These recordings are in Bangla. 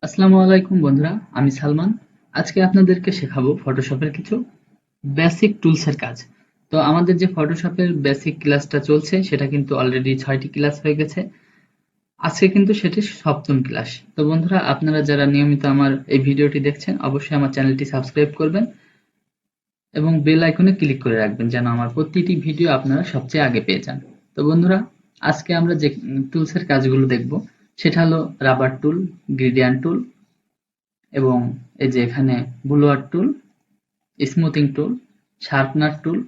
আসসালামু আলাইকুম বন্ধুরা, আমি সালমান। আজকে আপনাদেরকে শেখাবো ফটোশপের কিছু বেসিক টুলসের কাজ। তো আমাদের যে ফটোশপের বেসিক ক্লাসটা চলছে সেটা কিন্তু অলরেডি 6টি ক্লাস হয়ে গেছে। আজকে কিন্তু সেটি 7ম ক্লাস। তো বন্ধুরা, আপনারা যারা নিয়মিত আমার এই ভিডিওটি দেখছেন অবশ্যই আমার চ্যানেলটি সাবস্ক্রাইব করবেন এবং বেল আইকনে ক্লিক করে রাখবেন যেন আমার প্রতিটি ভিডিও আপনারা সবচেয়ে আগে পেয়ে যান। তো বন্ধুরা, আজকে আমরা যে টুলসের কাজগুলো দেখব সেটা হলো রাবার টুল, গ্রেডিয়েন্ট টুল এবং এই যে এখানে বুলোয়ার টুল, স্মুথিং টুল, শার্পনার টুল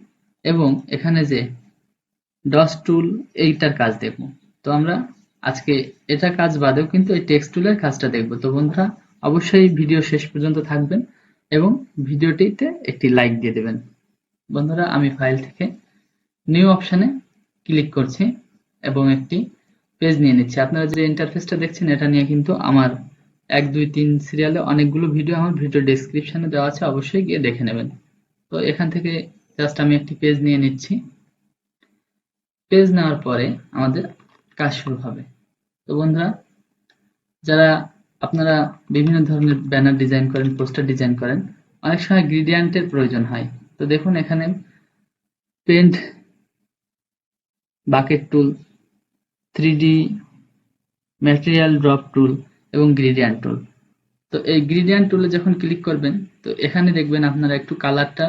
এবং এখানে যে ডস টুল, এইটার কাজ দেখব। তো আমরা আজকে এটা কাজ বাদেও কিন্তু এই টেক্সট টুলের কাজটা দেখব। তো বন্ধুরা, অবশ্যই ভিডিও শেষ পর্যন্ত থাকবেন এবং ভিডিওটিতে একটি লাইক দিয়ে দেবেন। বন্ধুরা, আমি ফাইল থেকে নিউ অপশনে ক্লিক করছি এবং একটি পেজ নিয়ে নিচ্ছি। আপনারা যে ইন্টারফেসটা দেখছেন এটা নিয়ে কিন্তু আমার 1, 2, 3 সিরিয়ালে অনেকগুলো ভিডিও আমার ভিডিও ডেসক্রিপশনে দেওয়া আছে, অবশ্যই গিয়ে দেখে নেবেন। তো এখান থেকে জাস্ট আমি একটি পেজ নিয়ে নিচ্ছি। পেজ নেওয়ার পরে আমাদের কাজ শুরু হবে। তো বন্ধুরা, যারা আপনারা বিভিন্ন ধরনের ব্যানার ডিজাইন করেন, পোস্টার ডিজাইন করেন, অনেক সময় গ্রেডিয়েন্টের প্রয়োজন হয়। তো দেখুন এখানে paint, bucket tool, 3D material drop tool এবং গ্রেডিয়েন্ট টুল। তো এই গ্রেডিয়েন্ট টুলে যখন ক্লিক করবেন তো এখানে দেখবেন আপনারা একটু কালারটা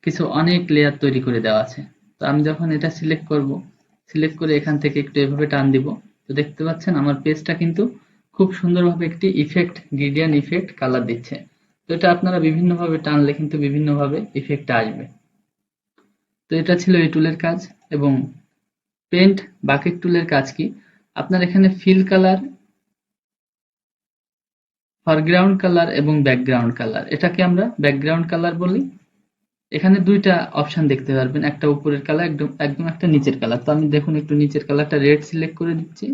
কিছু অনেক লেয়ার তৈরি করে দেওয়া আছে। তো আমি যখন এটা সিলেক্ট করব, সিলেক্ট করে এখান থেকে একটু এভাবে টান দিব, তো দেখতে পাচ্ছেন আমার পেজটা কিন্তু খুব সুন্দরভাবে একটি ইফেক্ট, গ্রেডিয়েন্ট ইফেক্ট কালার দিচ্ছে। তো এটা আপনারা বিভিন্নভাবে টানলে কিন্তু বিভিন্নভাবে ইফেক্টটা আসবে। তো এটা ছিল এই টুলের কাজ। এবং পেন্ট বাকেট টুলের কাজ কি, আপনার এখানে ফিল কালার, ফরগ্রাউন্ড কালার এবং ব্যাকগ্রাউন্ড কালার, এটাকে আমরা ব্যাকগ্রাউন্ড কালার বলি। এখানে দুইটা অপশন দেখতে পারবেন, একটা উপরের কালার, একদম একদম একটা নিচের কালার। তো আমি দেখুন একটু নিচের কালারটা রেড সিলেক্ট করে দিচ্ছি,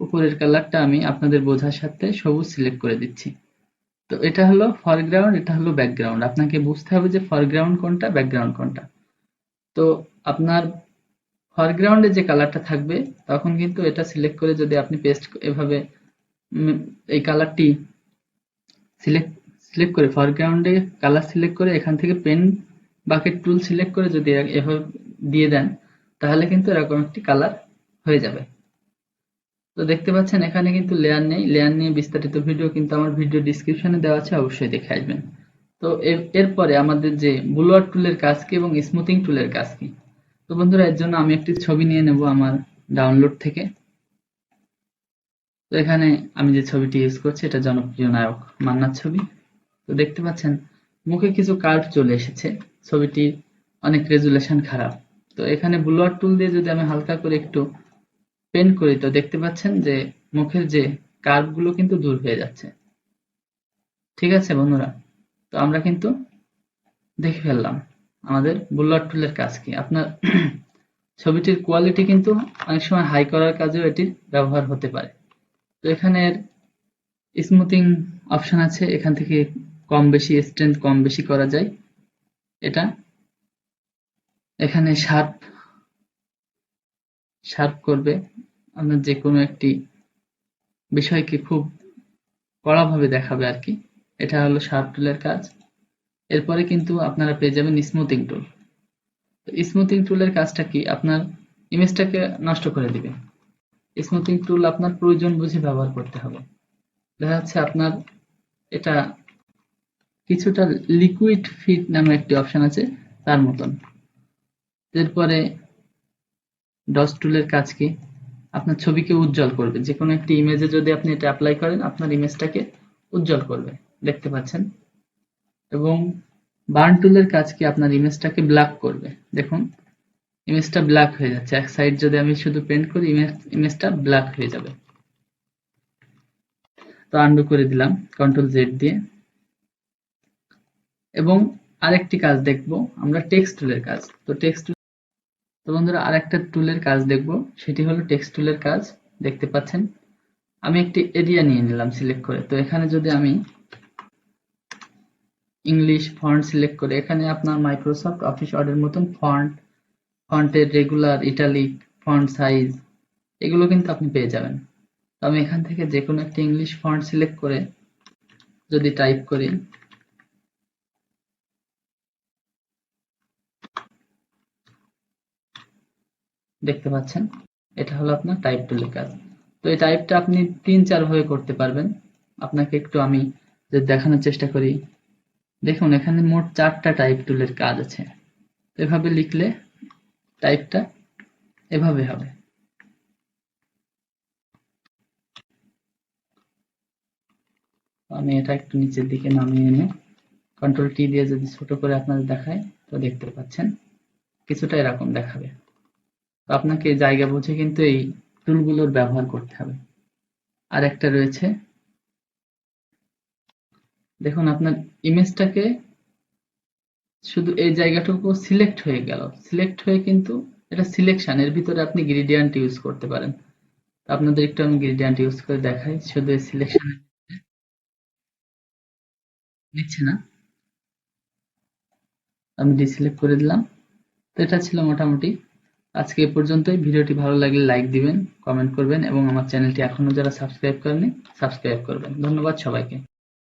উপরের কালারটা আমি আপনাদের বোঝার সাথে সবুজ সিলেক্ট করে দিচ্ছি। তো এটা হলো ফরগ্রাউন্ড, এটা হলো ব্যাকগ্রাউন্ড। আপনাকে বুঝতে হবে যে ফরগ্রাউন্ড কোনটা, ব্যাকগ্রাউন্ড কোনটা। তো আপনার ফরগ্রাউন্ডে যে কালারটা থাকবে তখন কিন্তু এটা সিলেক্ট করে যদি আপনি পেস্ট এভাবে এই কালারটি সিলেক্ট সিলেক্ট করে ফরগ্রাউন্ডে কালার সিলেক্ট করে এখান থেকে পেন বাকেট টুল সিলেক্ট করে যদি এভাবে দিয়ে দেন তাহলে কিন্তু এরকম একটি কালার হয়ে যাবে। তো দেখতে পাচ্ছেন এখানে কিন্তু লেয়ার নেই, লেয়ার নিয়ে বিস্তারিত ভিডিও কিন্তু আমার ভিডিও ডিসক্রিপশনে দেওয়া আছে, অবশ্যই দেখে আসবেন। তো এরপরে আমাদের যে বুলোয়ার টুলের কাজ কি এবং স্মুথিং টুলের কাজ কি। তো বন্ধুরা, এর জন্য আমি একটি ছবি নিয়ে নেব আমার ডাউনলোড থেকে। তো এখানে আমি যে ছবিটি ইউজ করছি এটা জনপ্রিয় নায়ক মান্নার ছবি। তো দেখতে পাচ্ছেন মুখে কিছু কার্ভ চলে এসেছে, ছবিটি অনেক রেজুলেশন খারাপ। তো এখানে ব্লুয়ার টুল দিয়ে যদি আমি হালকা করে একটু পেন্ট করি তো দেখতে পাচ্ছেন যে মুখের যে কার্ভ গুলো কিন্তু দূর হয়ে যাচ্ছে। ঠিক আছে বন্ধুরা, তো আমরা কিন্তু দেখে ফেললাম আমাদের ব্লুয়ার টুলের কাজ কি। আপনার ছবিটির কোয়ালিটি কিন্তু অনেক সময় হাই করার কাজেও এটির ব্যবহার হতে পারে। তো এখানে স্মুথিং অপশন আছে, এখান থেকে কম বেশি স্ট্রেংথ কম বেশি করা যায়। এটা এখানে শার্প শার্প করবে আপনার যে কোনো একটি বিষয়কে খুব কড়াভাবে দেখাবে আর কি। এটা হলো শার্প টুলের কাজ। এরপরে কিন্তু আপনারা পেয়ে যাবেন স্মুথিং টুল। স্মুথিং টুলের কাজটা কি, আপনার ইমেজটাকে নষ্ট করে দিবে। স্মুথিং টুল আপনার প্রয়োজন বুঝে ব্যবহার করতে হবে। দেখা যাচ্ছে আপনার এটা কিছুটা লিকুইড ফিট নামে একটি অপশন আছে তার মতন। এরপরে ডস টুলের কাজ কি, আপনার ছবিকে উজ্জ্বল করবে। যে কোনো একটি ইমেজে যদি আপনি এটা অ্যাপ্লাই করেন আপনার ইমেজটাকে উজ্জ্বল করবে, দেখতে পাচ্ছেন। এবং বার্ন টুলের কাজ কি, আপনার ইমেজটাকে ব্ল্যাক করবে। দেখুন ইমেজটা ব্ল্যাক হয়ে যাচ্ছে, এক সাইড যদি আমি শুধু পেন্ট করি ইমেজটা ব্ল্যাক হয়ে যাবে। তো আন্ডু করে দিলাম কন্ট্রোল জেড দিয়ে। এবং আরেকটি কাজ দেখব আমরা, টেক্সট টুলের কাজ। তো বন্ধুরা, আরেকটা টুলের কাজ দেখব, সেটি হলো টেক্সট টুলের কাজ। দেখতে পাচ্ছেন আমি একটি এরিয়া নিয়ে নিলাম সিলেক্ট করে। তো এখানে যদি আমি ইংলিশ ফন্ট সিলেক্ট করে এখানে আপনার মাইক্রোসফট অফিস ওয়ার্ডের মতন ফন্টের রেগুলার, ইটালিক, ফন্ট সাইজ এগুলো কিন্তু আপনি পেয়ে যাবেন। তো আমি এখান থেকে যে কোনো একটা ইংলিশ ফন্ট সিলেক্ট করে যদি টাইপ করি, দেখতে পাচ্ছেন এটা হলো আপনার টাইপ টুলের কাজ। তো এই টাইপটা আপনি 3-4 ভাবে করতে পারবেন। আপনাকে একটু আমি যদি দেখানোর চেষ্টা করি, দেখুন এখানে মোট 4টা টাইপ টুলের কাজ আছে। এভাবে লিখলে টাইপটা এভাবে হবে। আমি এটা একটু নিচের দিকে নামিয়ে এনে কন্ট্রোল টি দিয়ে যদি ছোট করে আপনাদের দেখাই, তো দেখতে পাচ্ছেন কিছুটা এরকম দেখাবে। তো আপনাকে জায়গা বুঝে কিন্তু এই টুলগুলোর ব্যবহার করতে হবে। আর একটা রয়েছে, দেখুন আপনার ইমেজটাকে শুধু এই জায়গাটুকু সিলেক্ট হয়ে গেল, সিলেক্ট হয়ে কিন্তু এটা সিলেকশন, এর ভিতরে আপনি গ্রেডিয়েন্ট ইউজ করতে পারেন। আপনাদের একটু আমি গ্রেডিয়েন্ট ইউজ করে দেখাই, শুধু সিলেকশন নিচ্ছে না, আমি ডিসিলেক্ট করে দিলাম। তো এটা ছিল মোটামুটি আজকে এ পর্যন্তই। ভিডিওটি ভালো লাগলে লাইক দিবেন, কমেন্ট করবেন এবং আমার চ্যানেলটি এখনো যারা সাবস্ক্রাইব করেননি সাবস্ক্রাইব করবেন। ধন্যবাদ সবাইকে।